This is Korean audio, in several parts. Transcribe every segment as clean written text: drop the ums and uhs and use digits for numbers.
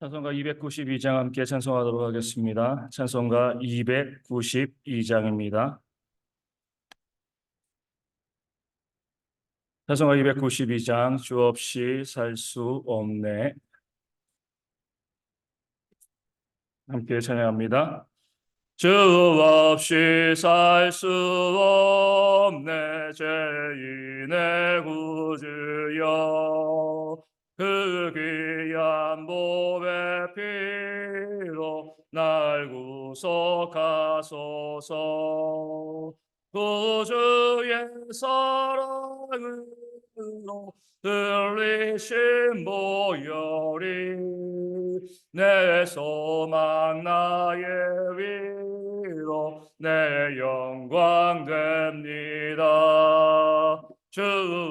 찬송가 292장 함께 찬송하도록 하겠습니다. 찬송가 292장입니다. 찬송가 292장 주 없이 살 수 없네. 함께 찬양합니다. 주 없이 살 수 없네 죄인의 구주여 그 귀한 몸의 피로 날 구속하소서 구주의 사랑으로 들리신 보혈이 내 소망 나의 위로 내 영광 됩니다. 주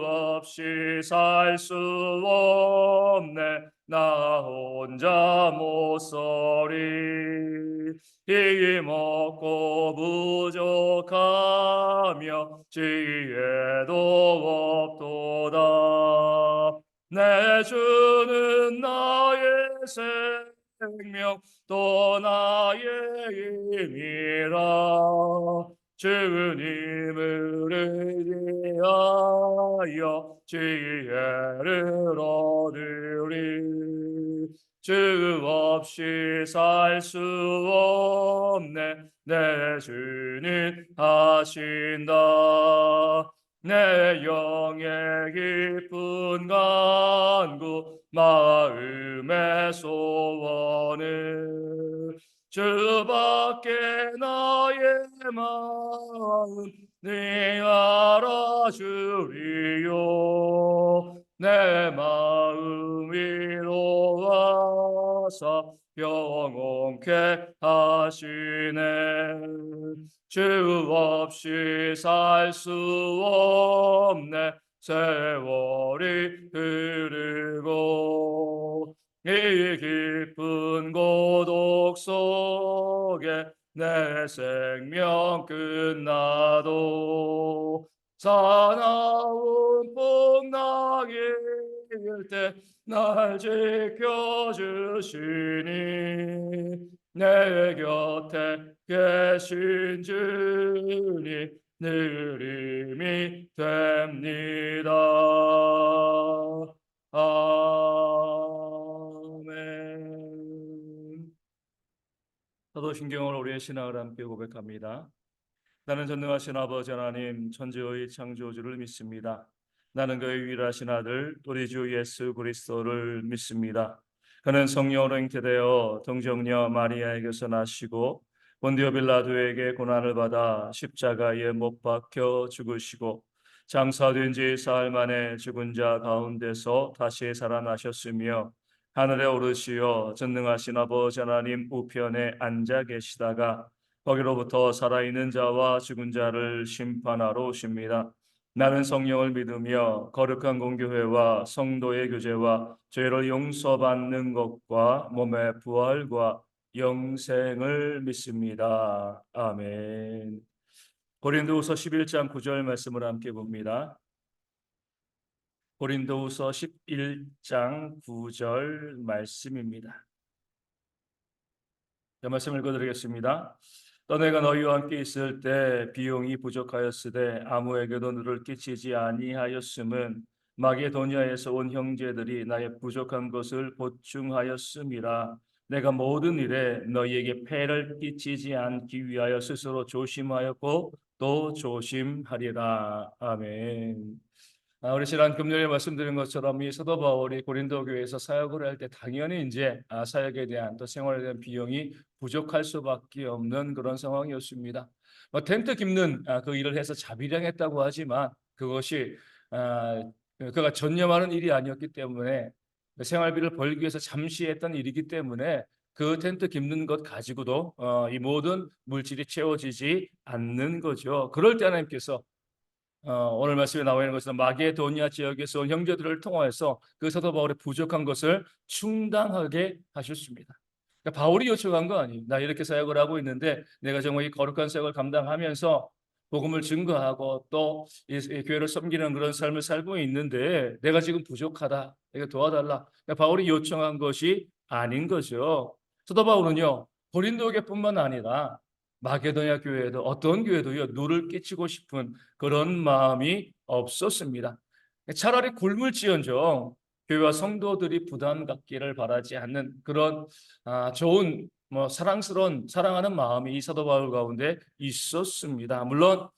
없이 살 수 없네 나 혼자 못 서리 힘없고 부족하며 지혜도 없도다. 내 주는 나의 생명 또 나의 힘이라 주님을 의지하여 지혜를 얻으리. 주 없이 살 수 없네 내 주님 하신다. 내 영의 기쁜 간구 마음의 소원을 주밖에 나의 마음 네 알아주리요. 내 마음 위로하사 평온케 하시네. 주 없이 살 수 없네 세월이 흐르고 이 깊은 고독 속에 내 생명 끝나도 사나운 풍랑일 때 날 지켜주시니 내 곁에 계신 주님 늘 힘이 됩니다. 아멘. 사도신경으로 우리의 신앙을 함께 고백합니다. 나는 전능하신 아버지 하나님 천지의 창조주를 믿습니다. 나는 그의 유일하신 아들 우리 주 예수 그리스도를 믿습니다. 그는 성령으로 잉태되어 동정녀 마리아에게서 나시고 본디오 빌라도에게 고난을 받아 십자가에 못 박혀 죽으시고 장사된 지 사흘 만에 죽은 자 가운데서 다시 살아나셨으며 하늘에 오르시어 전능하신 아버지 하나님 우편에 앉아 계시다가 거기로부터 살아있는 자와 죽은 자를 심판하러 오십니다. 나는 성령을 믿으며 거룩한 공교회와 성도의 교제와 죄를 용서받는 것과 몸의 부활과 영생을 믿습니다. 아멘. 고린도후서 11장 9절 말씀을 함께 봅니다. 고린도후서 11장 9절 말씀입니다. 말씀 읽어드리겠습니다. 너네가 너희와 함께 있을 때 비용이 부족하였으되 아무에게도 누를 끼치지 아니하였음은 마게도니아에서 온 형제들이 나의 부족한 것을 보충하였음이라. 내가 모든 일에 너희에게 폐를 끼치지 않기 위하여 스스로 조심하였고 또 조심하리라. 아멘. 우리 지난 금요일에 말씀드린 것처럼 이 사도 바울이 고린도 교회에서 사역을 할 때 당연히 이제 사역에 대한 또 생활에 대한 비용이 부족할 수밖에 없는 그런 상황이었습니다. 텐트 깁는 그 일을 해서 자비량했다고 하지만 그것이 그가 전념하는 일이 아니었기 때문에 생활비를 벌기 위해서 잠시 했던 일이기 때문에 그 텐트 깁는 것 가지고도 이 모든 물질이 채워지지 않는 거죠. 그럴 때 하나님께서 오늘 말씀에 나와 있는 것은 마게도니아 지역에서 온 형제들을 통하여서 그 사도 바울의 부족한 것을 충당하게 하셨습니다. 그러니까 바울이 요청한 거 아니에요. 나 이렇게 사역을 하고 있는데 내가 정말 이 거룩한 사역을 감당하면서 복음을 증거하고 또 이 교회를 섬기는 그런 삶을 살고 있는데 내가 지금 부족하다. 내가 도와달라. 그러니까 바울이 요청한 것이 아닌 거죠. 사도 바울은요, 고린도 교회뿐만 아니라 마게도냐 교회에도 어떤 교회도요, 누를 끼치고 싶은 그런 마음이 없었습니다. 차라리 굶을지언정 교회와 성도들이 부담 갖기를 바라지 않는 그런 좋은 사랑스러운 사랑하는 마음이 이 사도 바울 가운데 있었습니다. 물론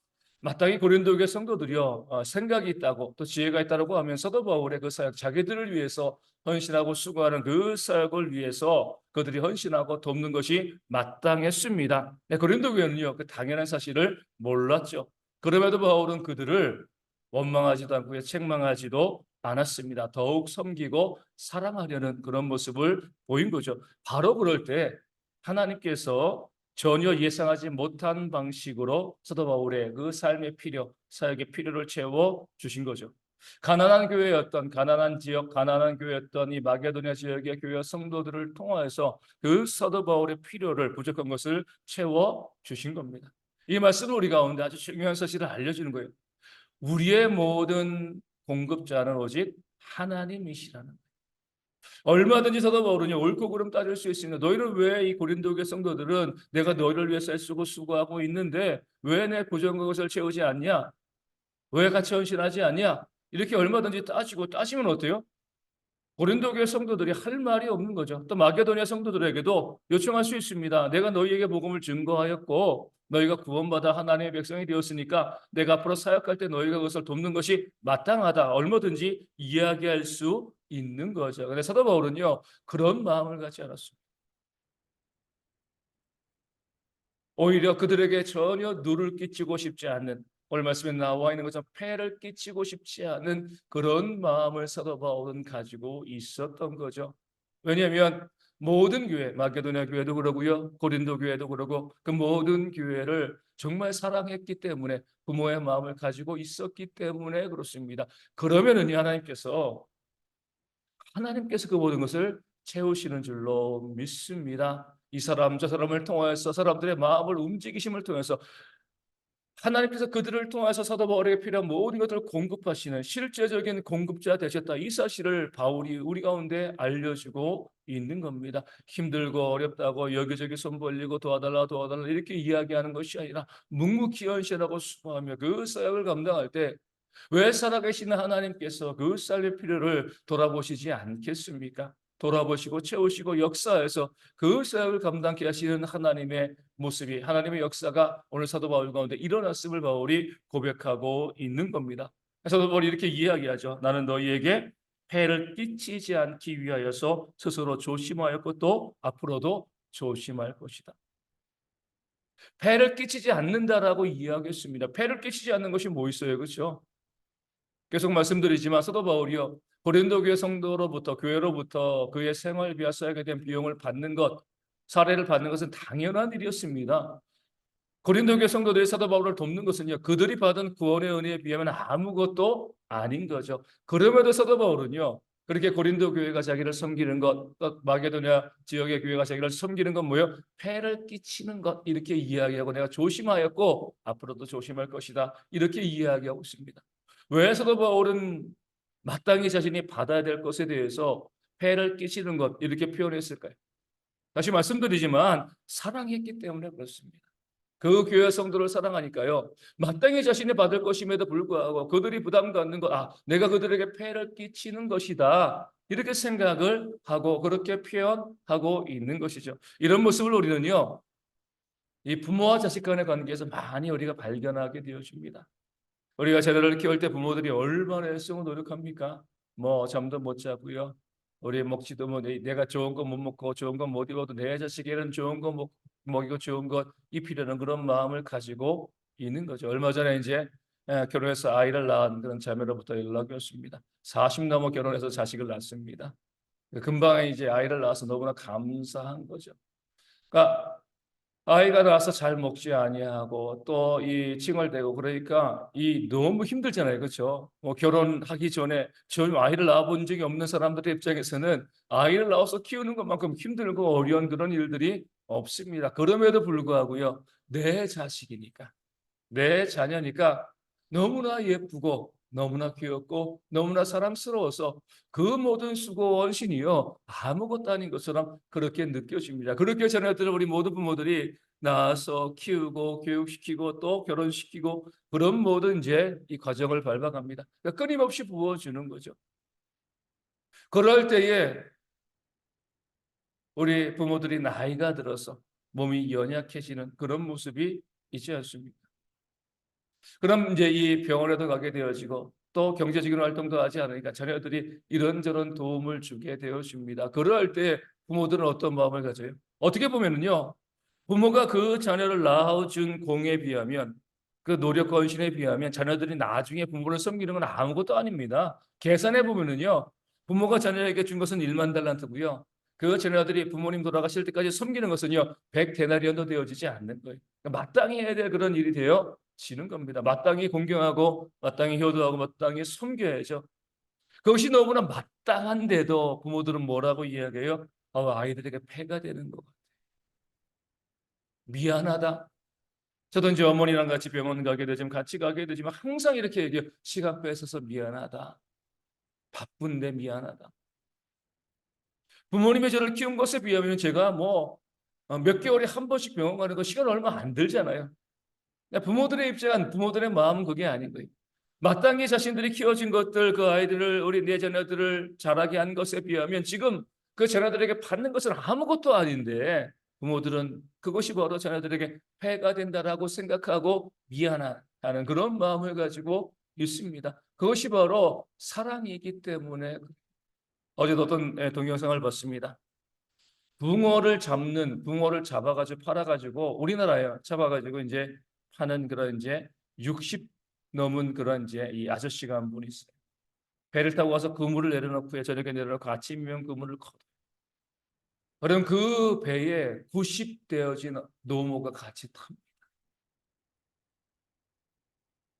마땅히 고린도 교회 성도들이요 생각이 있다고 또 지혜가 있다고 하면 사도 바울의 그 사역 자기들을 위해서 헌신하고 수고하는 그 사역을 위해서 그들이 헌신하고 돕는 것이 마땅했습니다. 네, 고린도 교회는요 그 당연한 사실을 몰랐죠. 그럼에도 바울은 그들을 원망하지도 않고 책망하지도 않았습니다. 더욱 섬기고 사랑하려는 그런 모습을 보인 거죠. 바로 그럴 때 하나님께서 전혀 예상하지 못한 방식으로 사도 바울의 그 삶의 필요, 사역의 필요를 채워 주신 거죠. 가난한 교회였던 가난한 지역, 가난한 교회였던 이 마게도냐 지역의 교회 성도들을 통하여서 그 사도 바울의 필요를 부족한 것을 채워 주신 겁니다. 이 말씀은 우리 가운데 아주 중요한 사실을 알려주는 거예요. 우리의 모든 공급자는 오직 하나님이시라는 거예요. 얼마든지 사도 바울은요 옳고 그름 따질 수 있습니다. 너희는 왜 이 고린도 교회 성도들은 내가 너희를 위해서 애쓰고 수고하고 있는데 왜 내 부족한 것을 채우지 않냐? 왜 같이 헌신하지 않냐? 이렇게 얼마든지 따지면 어때요? 고린도 교회 성도들이 할 말이 없는 거죠. 또 마게도냐 성도들에게도 요청할 수 있습니다. 내가 너희에게 복음을 증거하였고 너희가 구원받아 하나님의 백성이 되었으니까 내가 앞으로 사역할 때 너희가 그것을 돕는 것이 마땅하다. 얼마든지 이야기할 수 있는 거죠. 근데 사도 바울은요 그런 마음을 갖지 않았습니다. 오히려 그들에게 전혀 누를 끼치고 싶지 않는, 오늘 말씀에 나와 있는 것처럼 폐를 끼치고 싶지 않은 그런 마음을 사도 바울은 가지고 있었던 거죠. 왜냐하면 모든 교회, 마게도냐 교회도 그러고요, 고린도 교회도 그러고 그 모든 교회를 정말 사랑했기 때문에 부모의 마음을 가지고 있었기 때문에 그렇습니다. 그러면은 하나님께서 그 모든 것을 채우시는 줄로 믿습니다. 이 사람 저 사람을 통하여서 사람들의 마음을 움직이심을 통해서 하나님께서 그들을 통해서 사도 바울에게 필요한 모든 것들을 공급하시는 실제적인 공급자 되셨다. 이 사실을 바울이 우리 가운데 알려주고 있는 겁니다. 힘들고 어렵다고 여기저기 손 벌리고 도와달라 이렇게 이야기하는 것이 아니라 묵묵히 헌신하고 수고하며 그 사역을 감당할 때 왜 살아계시는 하나님께서 그 삶의 필요를 돌아보시지 않겠습니까? 돌아보시고 채우시고 역사에서 그 사역을 감당케 하시는 하나님의 모습이, 하나님의 역사가 오늘 사도 바울 가운데 일어났음을 바울이 고백하고 있는 겁니다. 사도 바울이 이렇게 이야기하죠. 나는 너희에게 해를 끼치지 않기 위하여서 스스로 조심하였고 또 앞으로도 조심할 것이다. 폐를 끼치지 않는다라고 이야기했습니다. 폐를 끼치지 않는 것이 뭐 있어요, 그렇죠? 계속 말씀드리지만 사도 바울이요 고린도 교회 성도로부터 교회로부터 그의 생활비와 사역에 대한 비용을 받는 것, 사례를 받는 것은 당연한 일이었습니다. 고린도 교회 성도들이 사도 바울을 돕는 것은요 그들이 받은 구원의 은혜에 비하면 아무것도 아닌 거죠. 그럼에도 사도 바울은요 그렇게 고린도 교회가 자기를 섬기는 것, 또 마게도냐 지역의 교회가 자기를 섬기는 건 뭐예요? 폐를 끼치는 것, 이렇게 이야기하고 내가 조심하였고 앞으로도 조심할 것이다, 이렇게 이야기하고 있습니다. 왜 사도 바울은 마땅히 자신이 받아야 될 것에 대해서 폐를 끼치는 것 이렇게 표현했을까요? 다시 말씀드리지만 사랑했기 때문에 그렇습니다. 그 교회 성도를 사랑하니까요 마땅히 자신이 받을 것임에도 불구하고 그들이 부담 갖는 것, 내가 그들에게 폐를 끼치는 것이다, 이렇게 생각을 하고 그렇게 표현하고 있는 것이죠. 이런 모습을 우리는요 이 부모와 자식 간의 관계에서 많이 우리가 발견하게 되어집니다. 우리가 자녀를 키울 때 부모들이 얼마나 애쓰고 노력합니까? 뭐 잠도 못 자고요. 우리 먹지도 뭐 내가 좋은 거 못 먹고 좋은 거 못 입어도 내 자식에는 좋은 거 먹이고 좋은 것 입히려는 그런 마음을 가지고 있는 거죠. 얼마 전에 이제 결혼해서 아이를 낳은 그런 자매로부터 연락이 왔습니다. 40 넘어 결혼해서 자식을 낳습니다. 금방 이제 아이를 낳아서 너무나 감사한 거죠. 그러니까 아이가 나와서 잘 먹지 아니하고 또 이 칭얼대고 그러니까 이 너무 힘들잖아요, 그렇죠? 뭐 결혼하기 전에 전 아이를 낳아본 적이 없는 사람들의 입장에서는 아이를 낳아서 키우는 것만큼 힘들고 어려운 그런 일들이 없습니다. 그럼에도 불구하고요, 내 자식이니까, 내 자녀니까 너무나 예쁘고 너무나 귀엽고 너무나 사랑스러워서 그 모든 수고 원신이요 아무것도 아닌 것처럼 그렇게 느껴집니다. 그렇게 자녀들을 우리 모든 부모들이 낳아서 키우고 교육시키고 또 결혼시키고 그런 모든 이제 이 과정을 밟아갑니다. 그러니까 끊임없이 부어주는 거죠. 그럴 때에 우리 부모들이 나이가 들어서 몸이 연약해지는 그런 모습이 있지 않습니까? 그럼 이제 이 병원에도 가게 되어지고 또 경제적인 활동도 하지 않으니까 자녀들이 이런저런 도움을 주게 되어집니다. 그럴 때 부모들은 어떤 마음을 가져요? 어떻게 보면은요, 부모가 그 자녀를 낳아준 공에 비하면 그 노력과 헌신에 비하면 자녀들이 나중에 부모를 섬기는 건 아무것도 아닙니다. 계산해 보면은요, 부모가 자녀에게 준 것은 1만 달란트고요. 그 자녀들이 부모님 돌아가실 때까지 섬기는 것은요, 100데나리온도 되어지지 않는 거예요. 그러니까 마땅히 해야 될 그런 일이 되어지는 겁니다. 마땅히 공경하고 마땅히 효도하고 마땅히 섬겨야죠. 그것이 너무나 마땅한데도 부모들은 뭐라고 이야기해요? 아이들에게 폐가 되는 것 같아. 미안하다. 저도 이제 어머니랑 같이 병원 가게 되지만 같이 가게 되지만 항상 이렇게 얘기해요. 시간 뺏어서 미안하다. 바쁜데 미안하다. 부모님이 저를 키운 것에 비하면 제가 뭐 몇 개월에 한 번씩 병원 가는 거 시간 얼마 안 들잖아요. 부모들의 입장, 부모들의 마음은 그게 아닌 거예요. 마땅히 자신들이 키워진 것들, 그 아이들을, 우리 내 자녀들을 자라게 한 것에 비하면 지금 그 자녀들에게 받는 것은 아무것도 아닌데 부모들은 그것이 바로 자녀들에게 폐가 된다라고 생각하고 미안하다는 그런 마음을 가지고 있습니다. 그것이 바로 사랑이기 때문에 어제도 어떤 동영상을 봤습니다. 붕어를 잡아가지고 팔아가지고 우리나라에 잡아가지고 이제 파는 그런 이제 60 넘은 그런 이제 이 아저씨가 한 분이 있어요. 배를 타고 와서 그물을 내려놓고 저녁에 내려놓고 아침이면 그물을 커. 그럼 그 배에 90 되어진 노모가 같이 탑니다.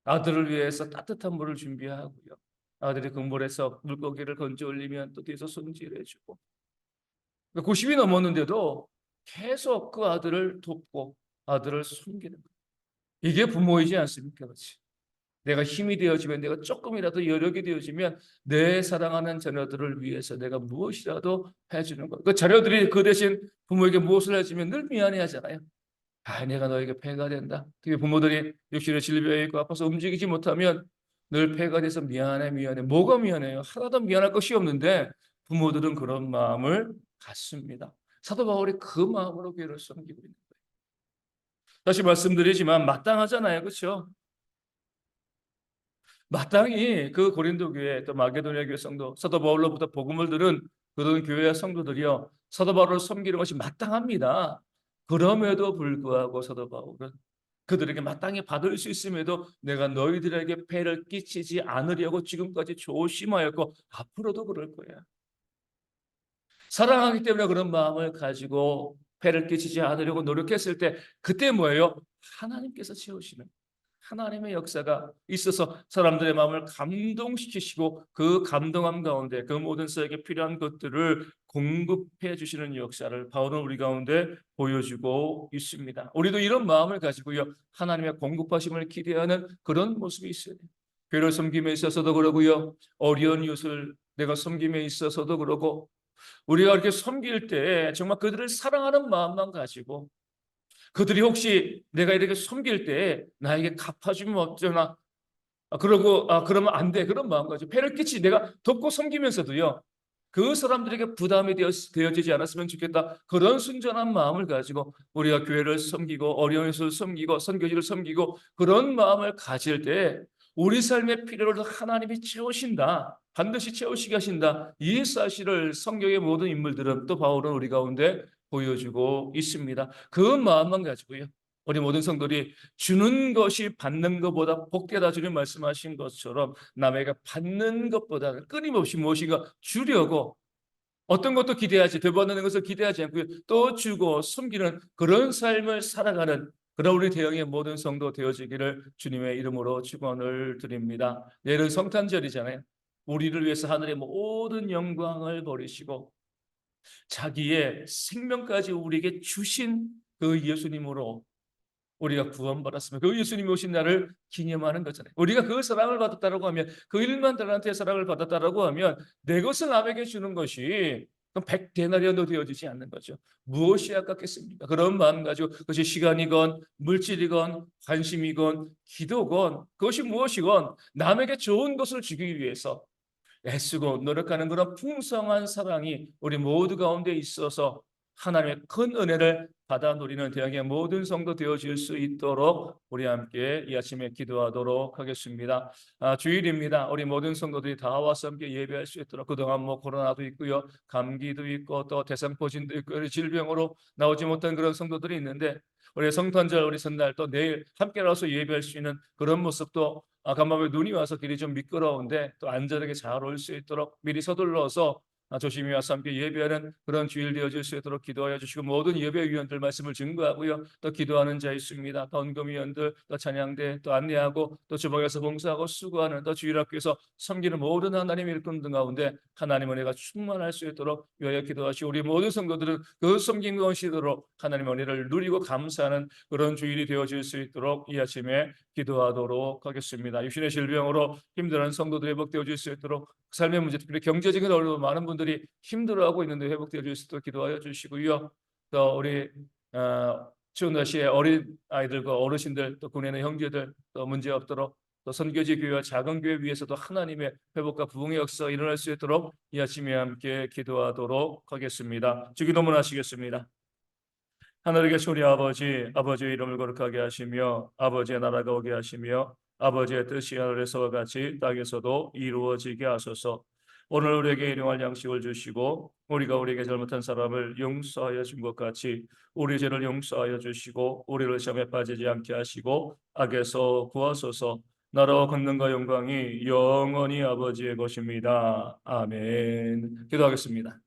아들을 위해서 따뜻한 물을 준비하고요. 아들이 그물에서 물고기를 건져 올리면 또 뒤에서 손질해주고 90이 넘었는데도 계속 그 아들을 돕고 아들을 섬기는 거예요. 이게 부모이지 않습니까? 그렇지? 내가 힘이 되어지면 내가 조금이라도 여력이 되어지면 내 사랑하는 자녀들을 위해서 내가 무엇이라도 해주는 것. 그 자녀들이 그 대신 부모에게 무엇을 해주면 늘 미안해하잖아요. 내가 너에게 폐가 된다. 특히 부모들이 육신의 질병에 있고 아파서 움직이지 못하면 늘 폐가 돼서 미안해, 미안해. 뭐가 미안해요? 하나도 미안할 것이 없는데 부모들은 그런 마음을 갖습니다. 사도 바울이 그 마음으로 교회를 섬기고 있는 거예요. 다시 말씀드리지만 마땅하잖아요, 그렇죠? 마땅히 그 고린도 교회 또 마게도니아 교회 성도 사도 바울로부터 복음을 들은 그런 교회 성도들이요 사도 바울을 섬기는 것이 마땅합니다. 그럼에도 불구하고 사도 바울은 그들에게 마땅히 받을 수 있음에도 내가 너희들에게 폐를 끼치지 않으려고 지금까지 조심하였고 앞으로도 그럴 거야. 사랑하기 때문에 그런 마음을 가지고 폐를 끼치지 않으려고 노력했을 때 그때 뭐예요? 하나님께서 채우시는 하나님의 역사가 있어서 사람들의 마음을 감동시키시고 그 감동함 가운데 그 모든 사에게 필요한 것들을 공급해 주시는 역사를 바울은 우리 가운데 보여주고 있습니다. 우리도 이런 마음을 가지고요. 하나님의 공급하심을 기대하는 그런 모습이 있어야 돼요. 교회를 섬김에 있어서도 그러고요. 어려운 이웃을 내가 섬김에 있어서도 그러고 우리가 이렇게 섬길 때 정말 그들을 사랑하는 마음만 가지고 그들이 혹시 내가 이렇게 섬길 때 나에게 갚아주면 어쩌나 그러면 안 돼. 그런 마음 가지고 배를 끼치 내가 돕고 섬기면서도요. 그 사람들에게 부담이 되어지지 않았으면 좋겠다. 그런 순전한 마음을 가지고 우리가 교회를 섬기고 어려운 것을 섬기고 선교지를 섬기고 그런 마음을 가질 때 우리 삶의 필요를 하나님이 채우신다. 반드시 채우시게 하신다. 이 사실을 성경의 모든 인물들은 또 바울은 우리 가운데 보여주고 있습니다. 그 마음만 가지고요. 우리 모든 성도들이 주는 것이 받는 것보다 복되다 주님 말씀하신 것처럼 남에게 받는 것보다 끊임없이 무엇인가 주려고 어떤 것도 기대하지 되받는 것을 기대하지 않고 또 주고 섬기는 그런 삶을 살아가는 그런 우리 대형의 모든 성도 되어지기를 주님의 이름으로 축원을 드립니다. 내일은 성탄절이잖아요. 우리를 위해서 하늘의 모든 영광을 버리시고 자기의 생명까지 우리에게 주신 그 예수님으로 우리가 구원받았으면 그 예수님이 오신 날을 기념하는 거잖아요. 우리가 그 사랑을 받았다라고 하면, 그 1만 달란트의 사랑을 받았다라고 하면 내 것을 남에게 주는 것이 그럼 100데나리온도 되어지지 않는 거죠. 무엇이 아깝겠습니까? 그런 마음 가지고, 그것이 시간이건 물질이건 관심이건 기도건 그것이 무엇이건 남에게 좋은 것을 주기 위해서 애쓰고 노력하는 그런 풍성한 사랑이 우리 모두 가운데 있어서 하나님의 큰 은혜를 받아 누리는 대학의 모든 성도 되어질 수 있도록 우리 함께 이 아침에 기도하도록 하겠습니다. 주일입니다. 우리 모든 성도들이 다 와서 함께 예배할 수 있도록, 그동안 뭐 코로나도 있고요, 감기도 있고 또 대상포진도 있고 질병으로 나오지 못한 그런 성도들이 있는데, 우리 성탄절 우리 선날 또 내일 함께 나와서 예배할 수 있는 그런 모습도 간만에 눈이 와서 길이 좀 미끄러운데 또 안전하게 잘 올 수 있도록 미리 서둘러서 조심히 와서 함께 예배하는 그런 주일 되어질 수 있도록 기도하여 주시고, 모든 예배위원들 말씀을 증거하고요, 또 기도하는 자 있습니다. 또 헌금위원들, 또 찬양대, 또 안내하고 또 주방에서 봉사하고 수고하는, 또 주일학교에서 섬기는 모든 하나님의 일꾼들 가운데 하나님 은혜가 충만할 수 있도록 위하여 기도하시고, 우리 모든 성도들은 그 섬긴 것이도록 하나님 은혜를 누리고 감사하는 그런 주일이 되어질 수 있도록 이 아침에 기도하도록 하겠습니다. 육신의 질병으로 힘들어하는 성도들 회복되어질 수 있도록, 삶의 문제, 특별히 경제적인 어려움 많은 분들이 힘들어하고 있는데 회복되어질 수 있도록 기도하여 주시고요. 또 우리 추운 날씨에 어린 아이들과 어르신들, 또 군인의 형제들 또 문제 없도록, 또 선교지 교회와 작은 교회 위에서도 하나님의 회복과 부흥의 역사가 일어날 수 있도록 이 아침에 함께 기도하도록 하겠습니다. 주기도문 하시겠습니다. 하늘에 계신 우리 아버지, 아버지의 이름을 거룩하게 하시며 아버지의 나라가 오게 하시며 아버지의 뜻이 하늘에서와 같이 땅에서도 이루어지게 하소서. 오늘 우리에게 일용할 양식을 주시고 우리가 우리에게 잘못한 사람을 용서하여 준 것 같이 우리 죄를 용서하여 주시고 우리를 시험에 빠지지 않게 하시고 악에서 구하소서. 나라와 권능과 영광이 영원히 아버지의 것입니다. 아멘. 기도하겠습니다.